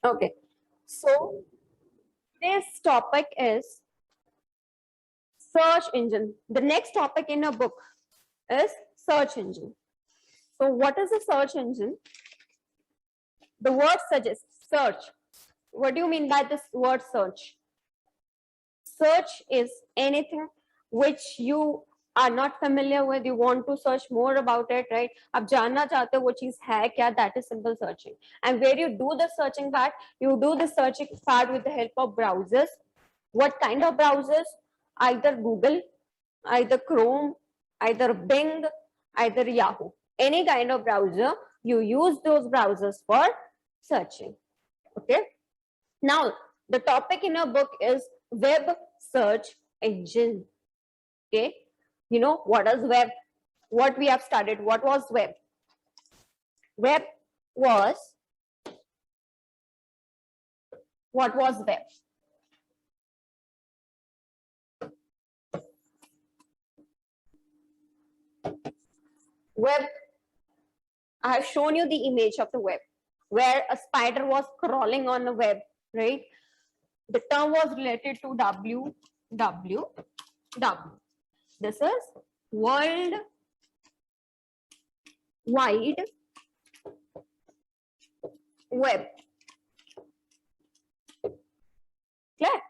Okay, so this topic is search engine. The next topic in a book is search engine. So what is a search engine? The word suggests search. What do you mean by this word search? Search is anything which you are not familiar with, you want to search more about it, right? आप जानना चाहते हो वो चीज है क्या, that is simple searching. And where you do the searching part, you do the searching part with the help of browsers. What kind of browsers? Either Google, either Chrome, either Bing, either Yahoo. Any kind of browser, you use those browsers for searching. Okay. Now, the topic in our book is web search engine. Okay. You know, what is web? What we have studied? What was web? Web was, what was web? Web, I have shown you the image of the web, where a spider was crawling on the web, right? The term was related to WWW. This is World Wide Web. Clear?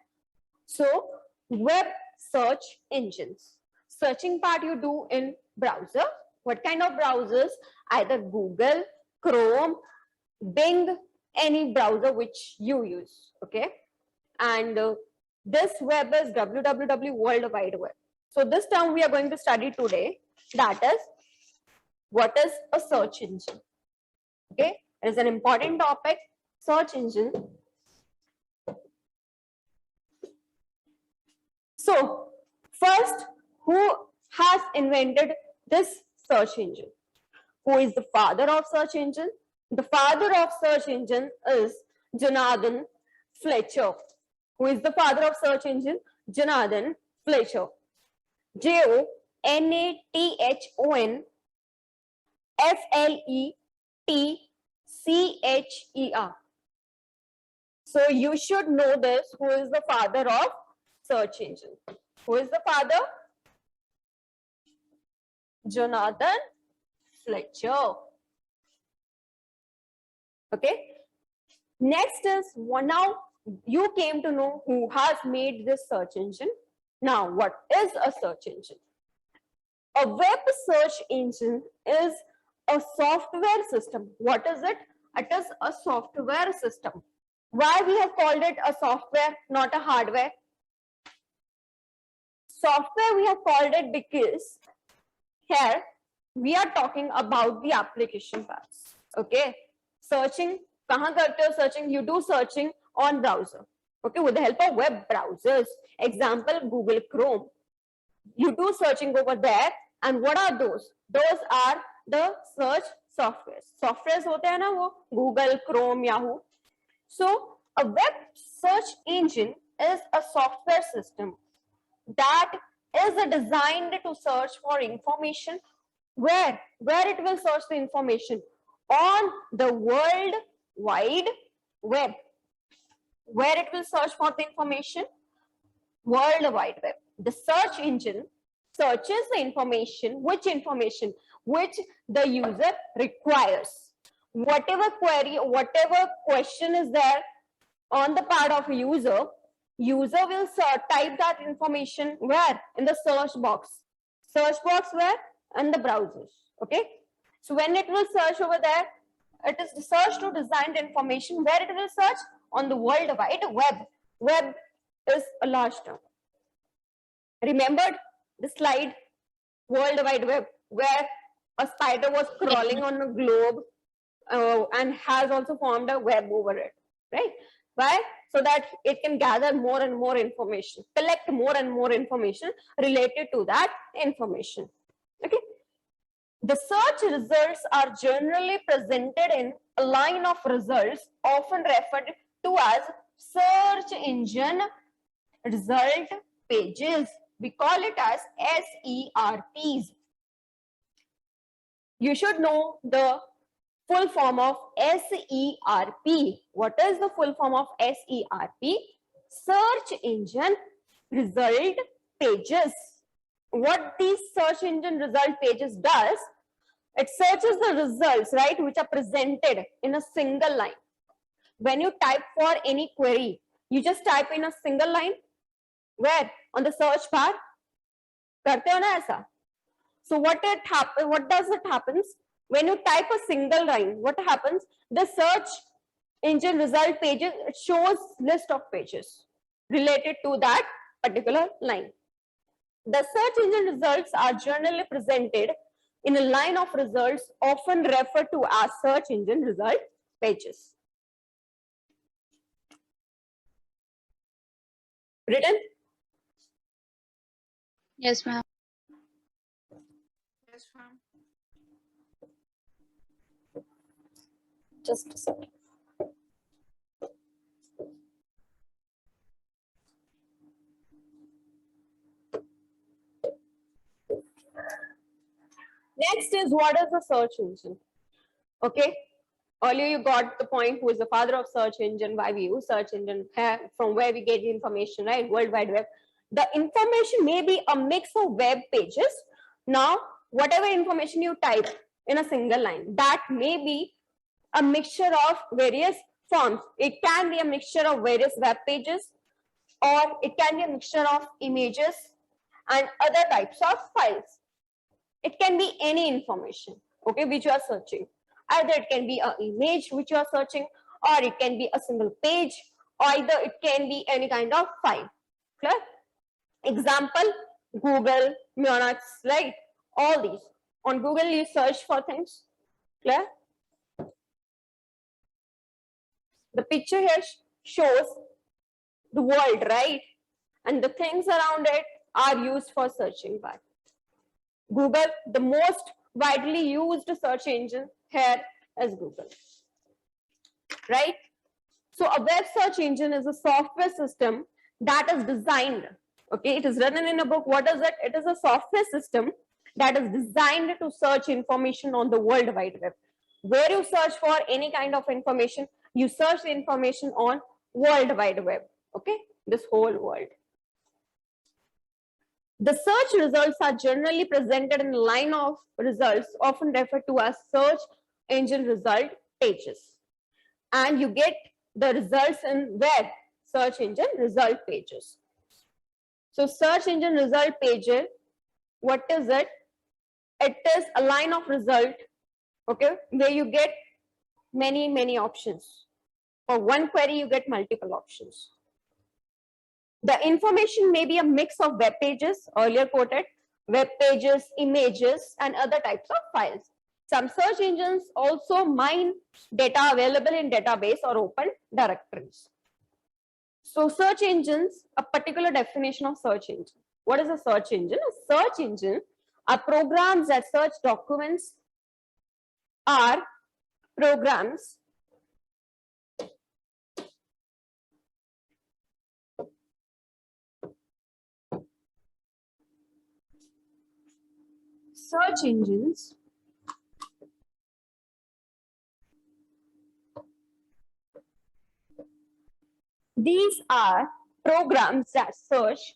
So, web search engines. Searching part you do in browser. What kind of browsers? Either Google, Chrome, Bing, any browser which you use. Okay. And this web is www, World Wide Web. So this term we are going to study today, that is, what is a search engine? Okay, it is an important topic, search engine. So first, who has invented this search engine? Who is the father of search engine? The father of search engine is Jonathan Fletcher. Who is the father of search engine? Jonathan Fletcher. Jonathan Fletcher. So you should know this. Who is the father of search engine? Who is the father? Jonathan Fletcher. Okay. Next is, now you came to know who has made this search engine. Now, what is a search engine? A web search engine is a software system. What is it? It is a software system. Why we have called it a software, not a hardware? Software we have called it because here we are talking about the application parts. Okay, searching, kahan karte ho searching? You do searching on browser. Okay, with the help of web browsers. Example, Google Chrome. You do searching over there, and what are those? Those are the search softwares. Softwares hote hain na wo, Google, Chrome, Yahoo. So a web search engine is a software system that is designed to search for information. Where it will search the information? On the World Wide Web. Where it will search for the information? World Wide Web. The search engine searches the information. Which information? Which the user requires. Whatever query, whatever question is there on the part of a user will type that information where? In the search box. Search box where? In the browsers. Okay. So when it will search over there, it is search to design the information. Where it will search? On the World Wide Web. Web is a large term. Remembered the slide? World Wide Web, where a spider was crawling on a globe and has also formed a web over it, right? Why? So that it can gather more and more information, collect more and more information related to that information. Okay. The search results are generally presented in a line of results, often referred to as search engine result pages. We call it as SERPs. You should know the full form of SERP. What is the full form of SERP? Search engine result pages. What these search engine result pages does, it searches the results, right, which are presented in a single line. When you type for any query, you just type in a single line. Where? On the search bar. करते हो ना ऐसा? So what does it happens? When you type a single line, what happens? The search engine result pages, it shows list of pages related to that particular line. The search engine results are generally presented in a line of results, often referred to as search engine result pages. Written? Yes, ma'am. Yes, ma'am. Just a second. Next is, what is a search engine? Okay. Earlier you got the point, who is the father of search engine, why we use search engine, from where we get the information, right? World Wide Web. The information may be a mix of web pages. Now, whatever information you type in a single line, that may be a mixture of various forms. It can be a mixture of various web pages, or it can be a mixture of images and other types of files. It can be any information, okay, which you are searching. Either it can be an image which you are searching, or it can be a single page, or either it can be any kind of file. Clear? Example, Google, Mionax, right? All these. On Google, you search for things. Clear? The picture here shows the world, right? And the things around it are used for searching by. Google, the most widely used search engine here is Google, right? So a web search engine is a software system that is designed, okay, it is written in a book. What is it? It is a software system that is designed to search information on the World Wide Web. Where you search for any kind of information, you search the information on World Wide Web, okay, this whole world. The search results are generally presented in a line of results, often referred to as search engine result pages. And you get the results in where? Search engine result pages. So search engine result pages, what is it? It is a line of result, okay, where you get many options. For one query, you get multiple options. The information may be a mix of web pages, earlier quoted, web pages, images, and other types of files. Some search engines also mine data available in database or open directories. So search engines, a particular definition of search engine. What is a search engine? A search engine are programs that search documents, are programs search engines these are programs that search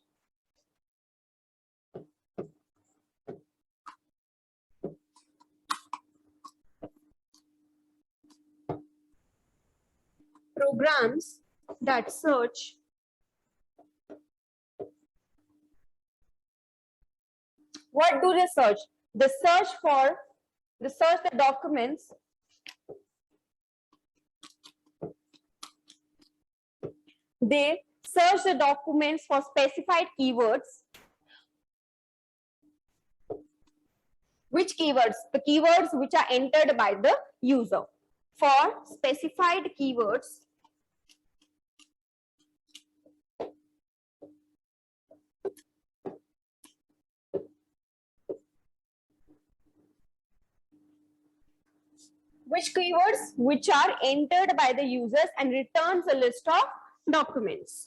what do they search? They search the documents they search the documents for specified keywords. Which keywords? The keywords which are entered by the user. For specified keywords, which keywords which are entered by the users and returns a list of documents.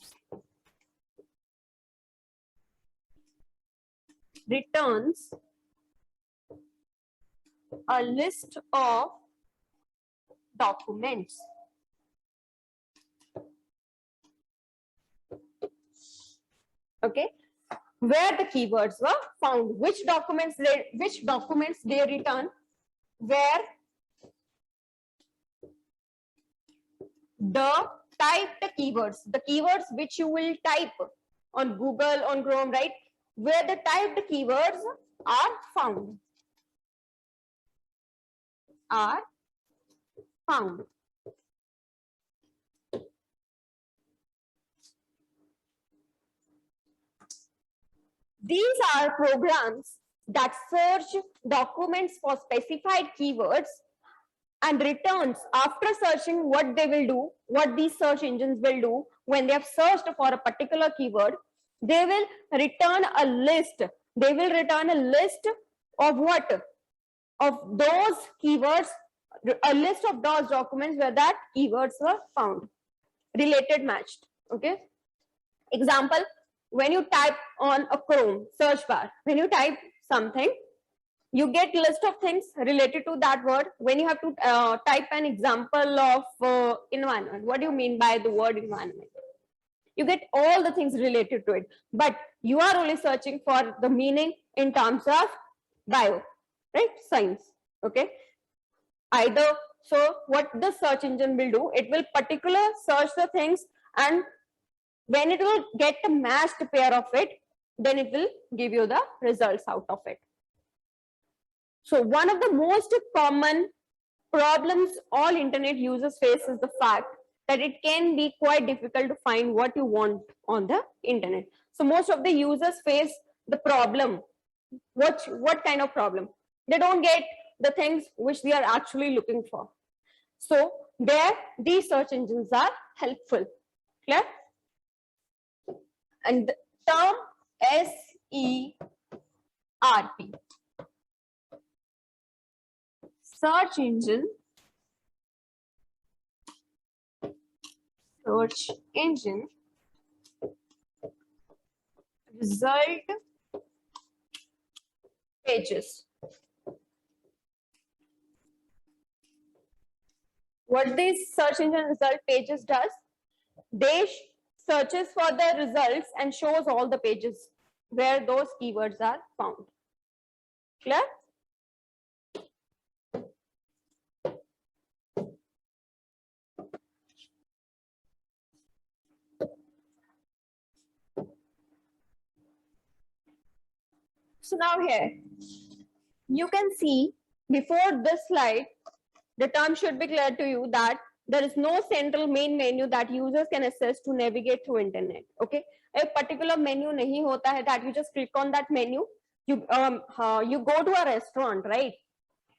Returns a list of documents. Okay, where the keywords were found, which documents they return, where the typed keywords, the keywords which you will type on Google, on Chrome, right, where the typed keywords are found. These are programs that search documents for specified keywords and returns after searching. What they will do, what these search engines will do when they have searched for a particular keyword, they will return a list. They will return a list of what? Of those keywords, a list of those documents where that keywords were found, related, matched. Okay. Example, when you type on a Chrome search bar, when you type something, you get list of things related to that word. When you have to type an example of environment, what do you mean by the word environment? You get all the things related to it, but you are only searching for the meaning in terms of bio, right? Science. Okay. Either, so what the search engine will do, it will particular search the things, and when it will get a matched pair of it, then it will give you the results out of it. So one of the most common problems all internet users face is the fact that it can be quite difficult to find what you want on the internet. So most of the users face the problem. What kind of problem? They don't get the things which they are actually looking for. So there, these search engines are helpful. Clear? And the term SERP, search engine result pages. What this search engine result pages does, they searches for the results and shows all the pages where those keywords are found. Clear? So now here, you can see before this slide, the term should be clear to you that there is no central main menu that users can access to navigate through internet. Okay, a particular menu nahi hota hai that you just click on that menu. You go to a restaurant, right?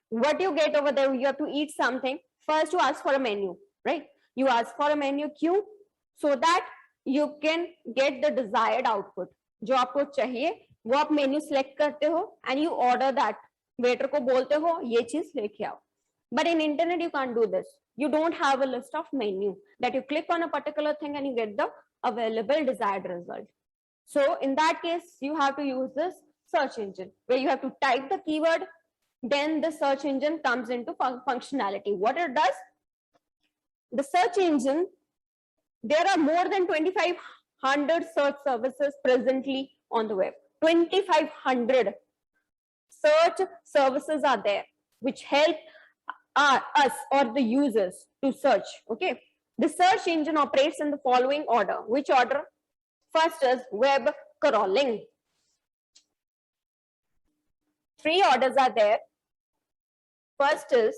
What you get over there, you have to eat something. First, you ask for a menu, right? You ask for a menu queue so that you can get the desired output. जो आपको चाहिए वो आप menu select करते हो and you order that. Waiter को बोलते हो ये चीज लेके आओ. But in internet, you can't do this. You don't have a list of menu that you click on a particular thing and you get the available desired result. So in that case, you have to use this search engine where you have to type the keyword, then the search engine comes into functionality. What it does, the search engine, there are more than 2,500 search services presently on the web. 2,500 search services are there which help us or the users to search. Okay, the search engine operates in the following order. Which order? First is web crawling. 3 orders are there. First is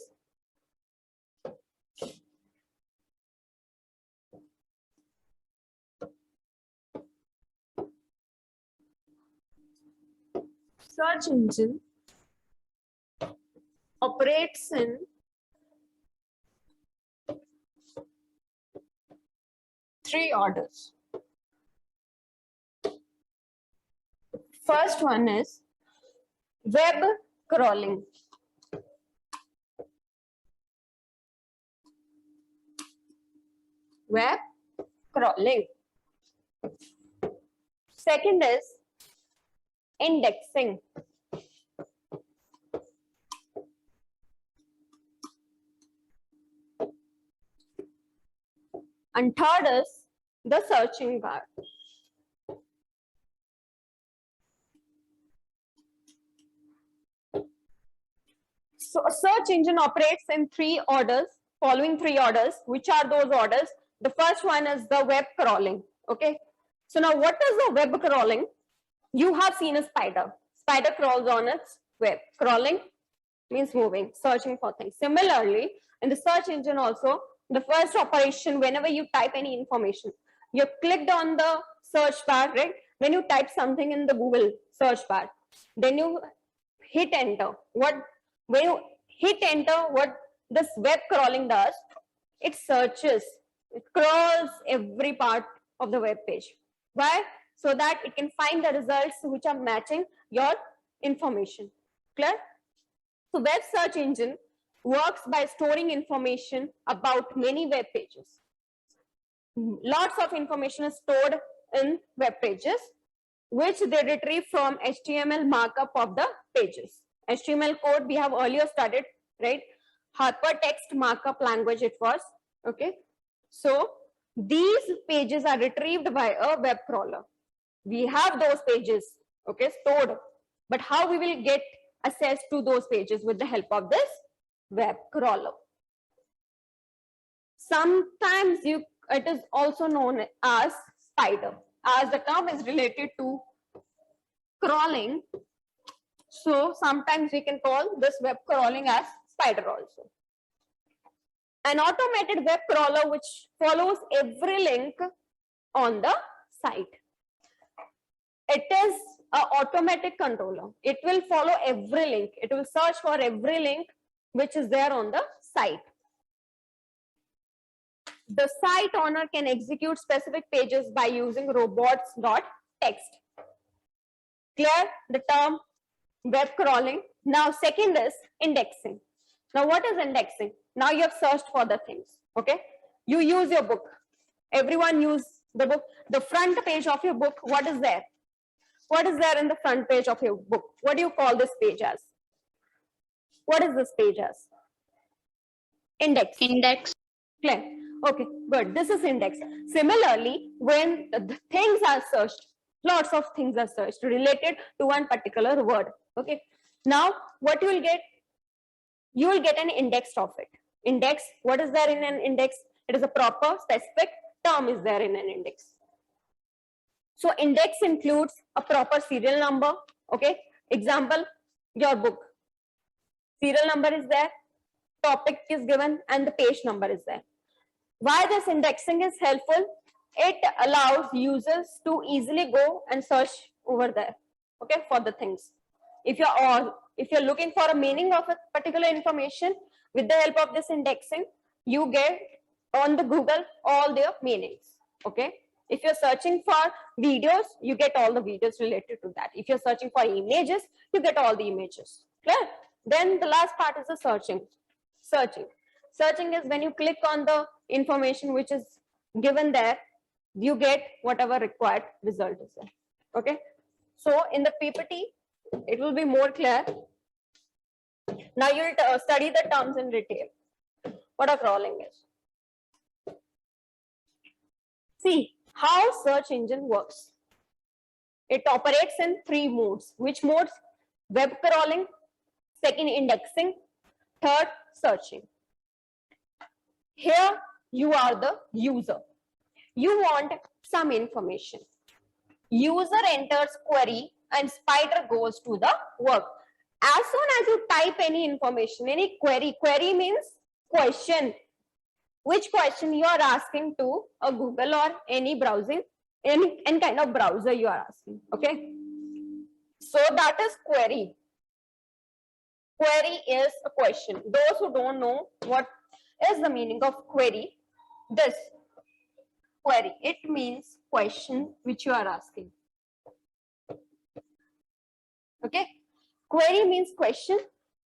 search engine operates in three orders. First one is web crawling. Web crawling. Second is indexing. and third is the searching part. So a search engine operates in following three orders. Which are those orders? The first one is the web crawling. Okay. So now what is the web crawling? You have seen a spider. Spider crawls on its web. Crawling means moving, searching for things. Similarly, in the search engine also, the first operation, whenever you type any information, you clicked on the search bar, right? When you type something in the Google search bar, then you hit enter. When you hit enter, what this web crawling does, it searches, it crawls every part of the web page. Why? So that it can find the results which are matching your information. Clear? So web search engine works by storing information about many web pages. Lots of information is stored in web pages, which they retrieve from HTML markup of the pages. HTML code we have earlier studied, right? Hypertext markup language it was, okay? So these pages are retrieved by a web crawler. We have those pages, okay, stored. But how we will get access to those pages? With the help of this web crawler. Sometimes it is also known as spider, as the term is related to crawling. So sometimes we can call this web crawling as spider also. An automated web crawler which follows every link on the site. It is an automatic controller. It will follow every link. It will search for every link which is there on the site. The site owner can execute specific pages by using robots.txt. Clear the term web crawling? Now second is indexing. Now what is indexing? Now you have searched for the things, okay? You use your book. Everyone use the book. The front page of your book, what is there? What is there in the front page of your book? What do you call this page as? What is this page as? Index. Index. Clear? Okay, good. This is index. Similarly, when the things are searched, lots of things are searched related to one particular word. Okay. Now, what you will get? You will get an index of it. Index, what is there in an index? It is a proper specific term is there in an index. So index includes a proper serial number. Okay. Example, your book. Serial number is there, topic is given, and the page number is there. Why this indexing is helpful? It allows users to easily go and search over there, okay, for the things. If you're looking for a meaning of a particular information, with the help of this indexing, you get on the Google all their meanings, okay. If you're searching for videos, you get all the videos related to that. If you're searching for images, you get all the images. Clear? Then the last part is the searching. Searching is when you click on the information which is given there, you get whatever required result is there. Okay. So in the PPT, it will be more clear. Now you'll study the terms in detail. What a crawling is. See how search engine works. It operates in three modes. Which modes? Web crawling, second indexing, third searching. Here you are the user. You want some information. User enters query and spider goes to the work. As soon as you type any information, any query means question. Which question you are asking to a Google or any browsing, any kind of browser you are asking, okay? So that is query. Query is a question. Those who don't know what is the meaning of query, this query, it means question which you are asking. Okay, query means question.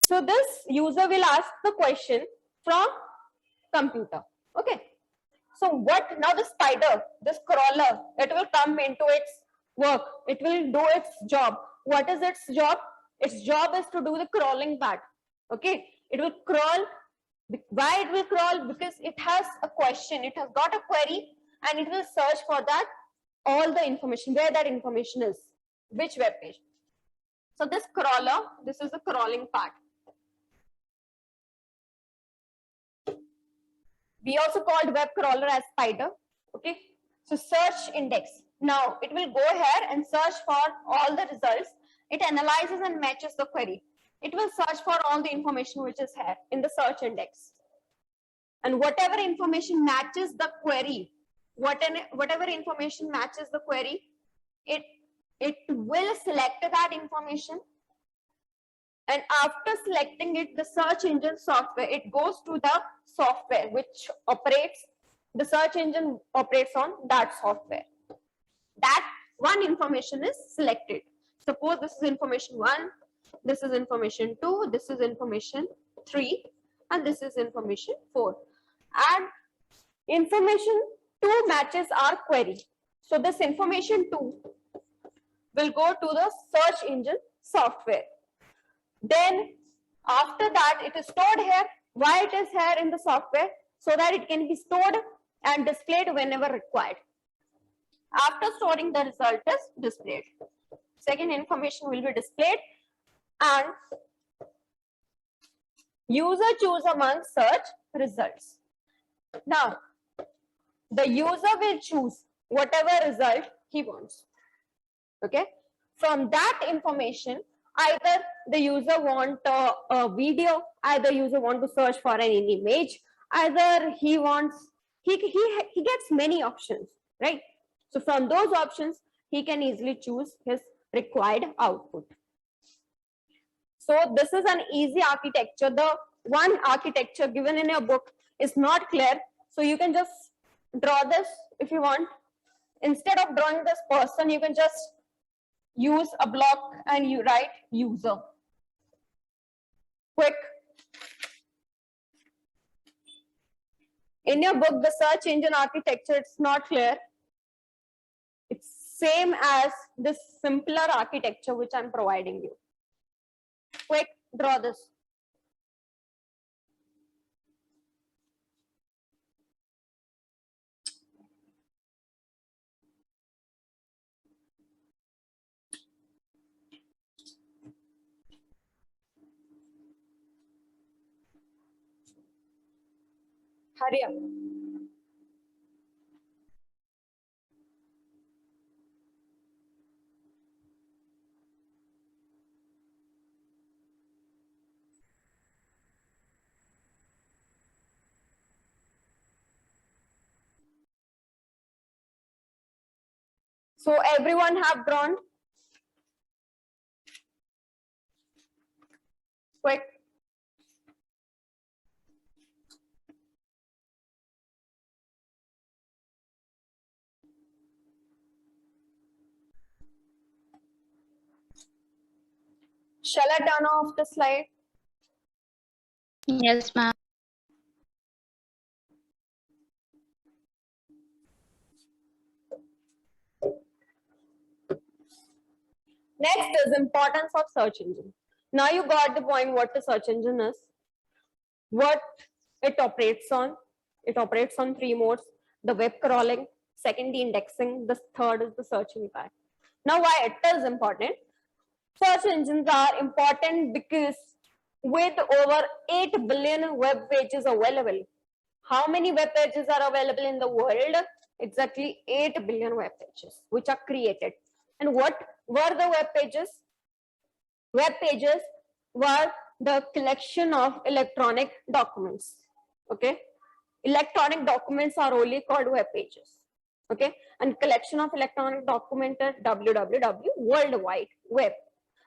So this user will ask the question from computer. Okay, so what now? The spider, this crawler, it will come into its work. It will do its job. What is its job? Its job is to do the crawling part. Okay, it will crawl Why it will crawl? Because it has a question, it has got a query, and it will search for that, all the information, where that information is, which web page. So this crawler, this is the crawling part. We also called web crawler as spider. Okay, so search index. Now it will go here and search for all the results. It analyzes and matches the query. It will search for all the information which is here in the search index. And whatever information matches the query, whatever information matches the query, it will select that information. And after selecting it, the search engine software, it goes to the software which operates, the search engine operates on that software. That one information is selected. Suppose this is information 1, this is information 2, this is information 3, and this is information 4. And information 2 matches our query. So this information 2 will go to the search engine software. Then after that, it is stored here. Why it is here in the software? So that it can be stored and displayed whenever required. After storing, the result is displayed. Second information will be displayed, and user choose among search results. Now, the user will choose whatever result he wants. Okay. From that information, either the user want a video, either user want to search for an image, either he wants, he gets many options, right? So from those options, he can easily choose his required output. So this is an easy architecture. The one architecture given in your book is not clear. So you can just draw this if you want. Instead of drawing this person, you can just use a block and you write user. Quick. In your book, the search engine architecture, it's not clear. It's same as this simpler architecture which I'm providing you. Quick, draw this. Hurry up. So everyone have drawn? Quick. Shall I turn off the slide? Yes, ma'am. Next is importance of search engine. Now you got the point what the search engine is, what it operates on. It operates on 3 modes: the web crawling, second the indexing, the third is the searching part. Now why it is important? Search engines are important because with over 8 billion web pages available, how many web pages are available in the world? Exactly 8 billion web pages which are created. And what were the web pages? Web pages were the collection of electronic documents. Okay, electronic documents are only called web pages. Okay, and collection of electronic documents is www, World Wide Web,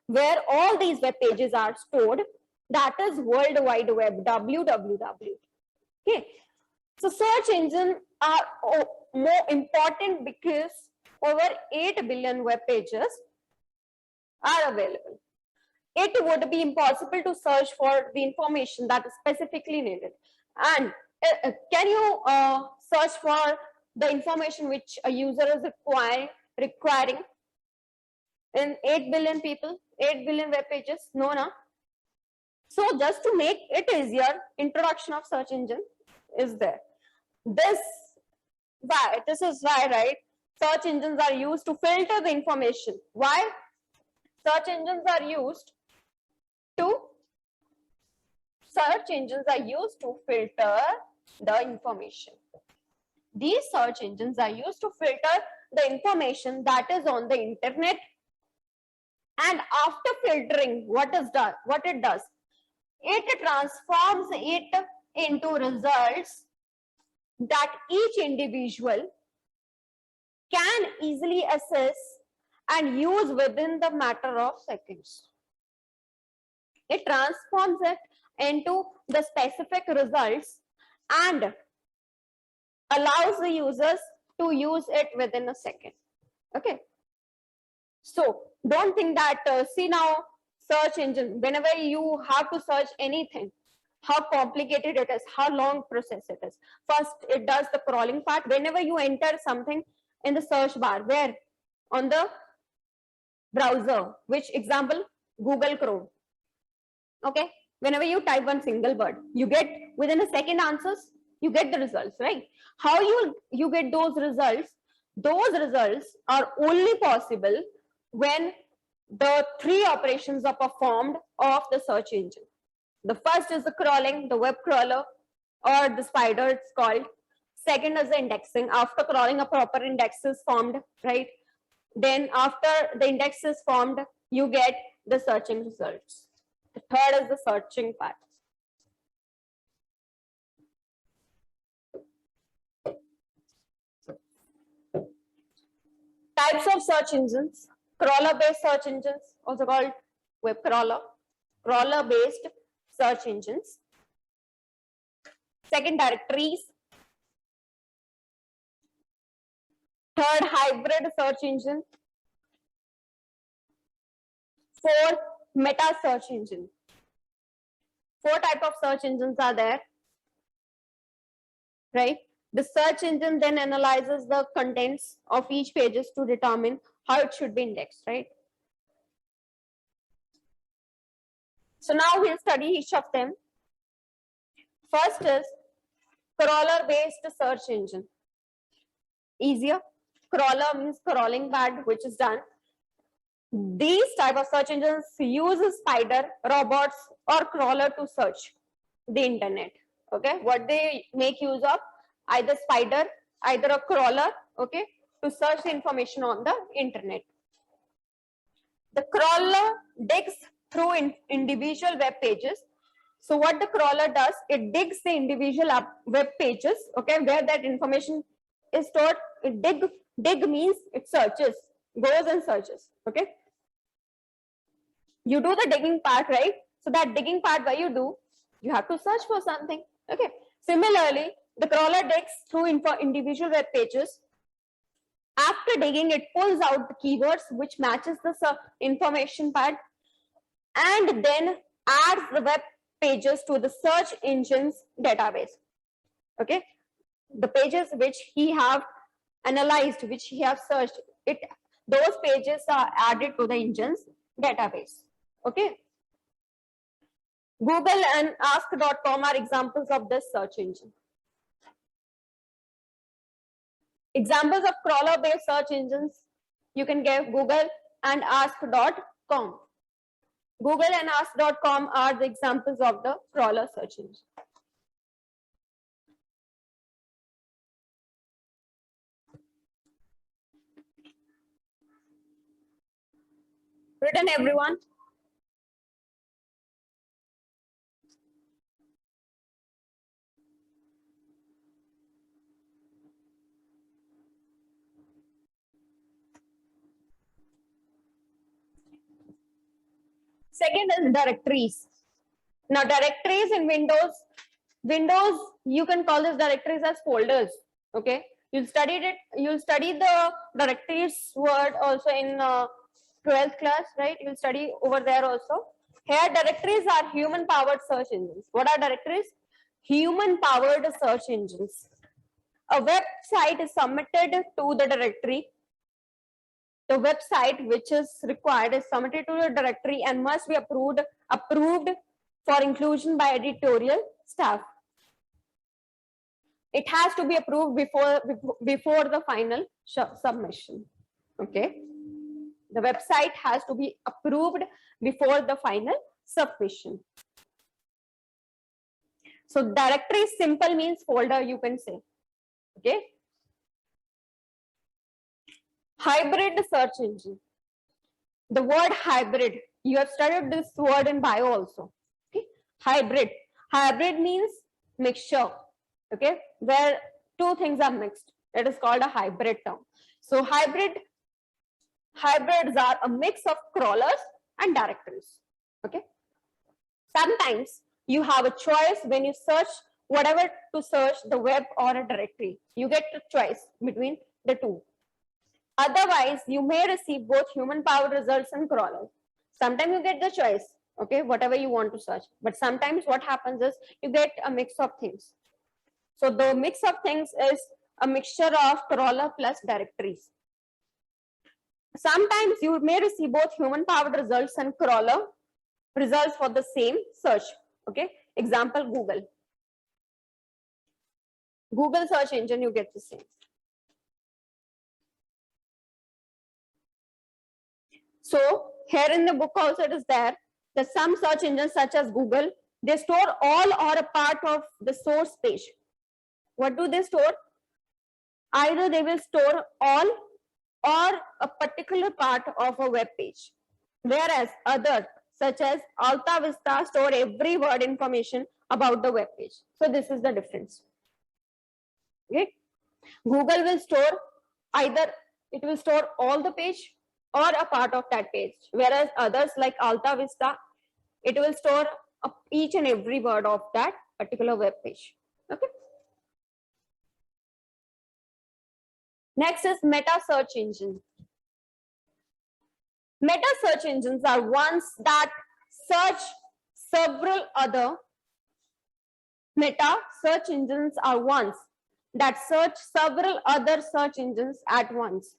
where all these web pages are stored. That is World Wide Web, www. Okay, so search engines are more important because over 8 billion web pages are available. It would be impossible to search for the information that is specifically needed. And can you search for the information which a user is requiring in 8 billion people, 8 billion web pages? No, no. So just to make it easier, introduction of search engine is there. This is why, right? Search engines are used to filter the information. Why? Search engines are used to filter the information. These search engines are used to filter the information that is on the internet, and after filtering, what it does, it transforms it into results that each individual can easily assess and use within the matter of seconds. It transforms it into the specific results and allows the users to use it within a second. Okay. So don't think that, see now, search engine, whenever you have to search anything, how complicated it is, how long process it is. First, it does the crawling part. Whenever you enter something in the search bar, where on the browser, which example, Google Chrome. Okay, whenever you type one single word, you get within a second answers, you get the results, right? How you get those results? Those results are only possible when the three operations are performed of the search engine. The first is the crawling, the web crawler, or the spider it's called. Second is the indexing. After crawling, a proper index is formed, right? Then after the index is formed, you get the searching results. The third is the searching part. Types of search engines: crawler-based search engines, also called web crawler, crawler-based search engines. Second, directories. Third, hybrid search engine. Fourth, meta search engine. Four types of search engines are there, right? The search engine then analyzes the contents of each pages to determine how it should be indexed, right? So now we'll study each of them. First is crawler-based search engine. Easier. Crawler means crawling part, which is done. These type of search engines use spider, robots, or crawler to search the internet. Okay, what they make use of? Either spider, either a crawler, okay, to search the information on the internet. The crawler digs through individual web pages. So what the crawler does, it digs the individual web pages, okay, where that information is stored. It dig means it searches, goes and searches, okay. You do the digging part, right? So that digging part, what you do, you have to search for something, okay. Similarly, the crawler digs through individual web pages. After digging, it pulls out the keywords which matches the information part, and then adds the web pages to the search engine's database. Okay, the pages which he have analyzed, which he have searched, those pages are added to the engine's database. Okay, Google and ask.com are examples of this search engine. Examples of crawler-based search engines, you can get Google and ask.com. Google and ask.com are the examples of the crawler search engine. Written, everyone? Second is directories. Now directories in Windows, you can call these directories as folders. Okay, you'll study the directories word also in 12th class, right? You'll study over there also. Here, directories are human powered search engines. What are directories? Human powered search engines. A website is submitted to the directory. The website which is required is submitted to the directory and must be approved for inclusion by editorial staff. It has to be approved before the final submission. Okay, the website has to be approved before the final submission. So directory simple means folder, you can say. Okay, hybrid search engine. The word hybrid, you have studied this word in bio also. Okay, hybrid means mixture. Okay, where two things are mixed, it is called a hybrid term. So hybrids are a mix of crawlers and directories. Okay, sometimes you have a choice when you search whatever to search, the web or a directory, you get a choice between the two. Otherwise, you may receive both human powered results and crawlers. Sometimes you get the choice, okay, whatever you want to search. But sometimes what happens is you get a mix of things. So the mix of things is a mixture of crawler plus directories. Sometimes you may receive both human powered results and crawler results for the same search. Okay, example, Google search engine, you get the same. So here in the book also it is there that some search engines such as Google, they store all or a part of the source page. What do they store? Either they will store all or a particular part of a web page, whereas others such as Alta Vista store every word information about the web page. So this is the difference. Okay, Google will store either it will store all the page or a part of that page, whereas others like Alta Vista, it will store each and every word of that particular web page. Okay. Next is meta search engine. Meta search engines are ones that search several other meta search engines are ones that search several other search engines at once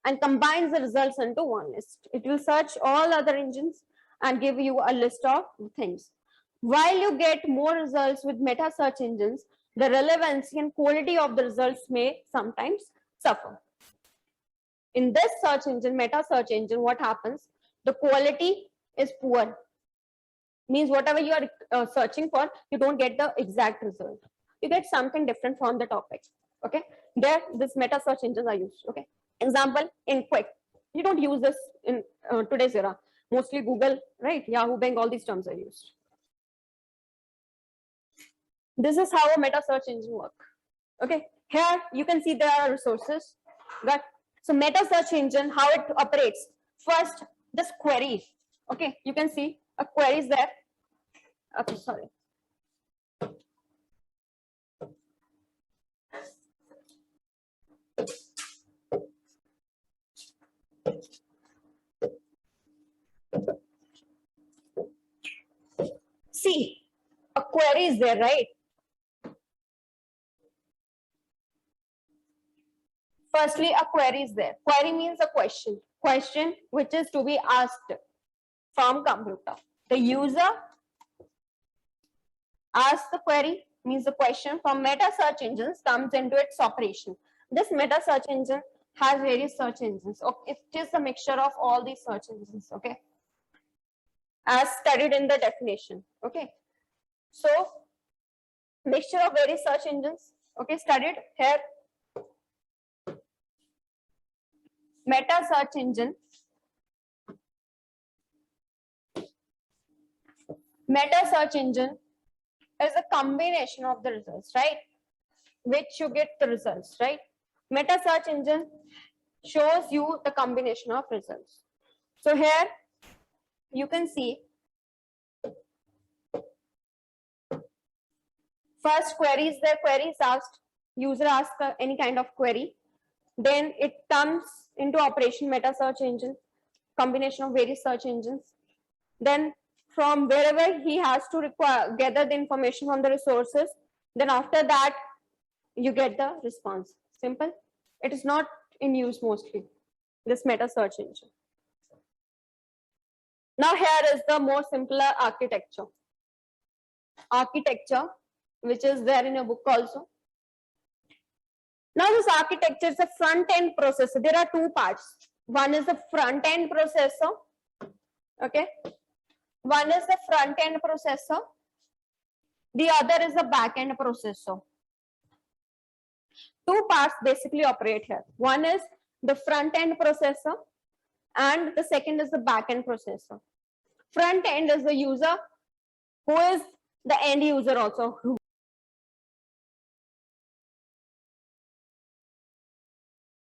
and combines the results into one list. It will search all other engines and give you a list of things. While you get more results with meta search engines, the relevancy and quality of the results may sometimes suffer. In this search engine, meta search engine, what happens? The quality is poor. Means whatever you are searching for, you don't get the exact result. You get something different from the topic. Okay, there this meta search engines are used. Okay, example, in Quick. You don't use this in today's era. Mostly Google, right? Yahoo, Bing, all these terms are used. This is how a meta search engine works. Okay, here you can see there are resources. Got so meta search engine, how it operates. First, just query. Okay, you can see a query is there. Okay, sorry. See, a query is there, right? Firstly, a query is there. Query means a question. Question which is to be asked from computer. The user asks the query, means the question from meta search engines comes into its operation. This meta search engine has various search engines. Okay, it is a mixture of all these search engines. Okay, as studied in the definition. Okay, so mixture of various search engines. Okay, studied here. Meta search engine. Meta search engine is a combination of the results, right? Which you get the results, right? Meta search engine shows you the combination of results. So here you can see first queries, their queries asked, user asks any kind of query, then it comes into operation meta search engine, combination of various search engines. Then from wherever he has to gather the information from the resources, then after that you get the response. Simple. It is not in use mostly, this meta search engine. Now here is the more simpler architecture. architecture, which is there in a book also. Now this architecture is a front-end processor. There are two parts. One is the front-end processor. Okay. One is the front-end processor. The other is the back-end processor. Two parts basically operate here. One is the front-end processor and the second is the back-end processor. Front-end is the user, who is the end user also,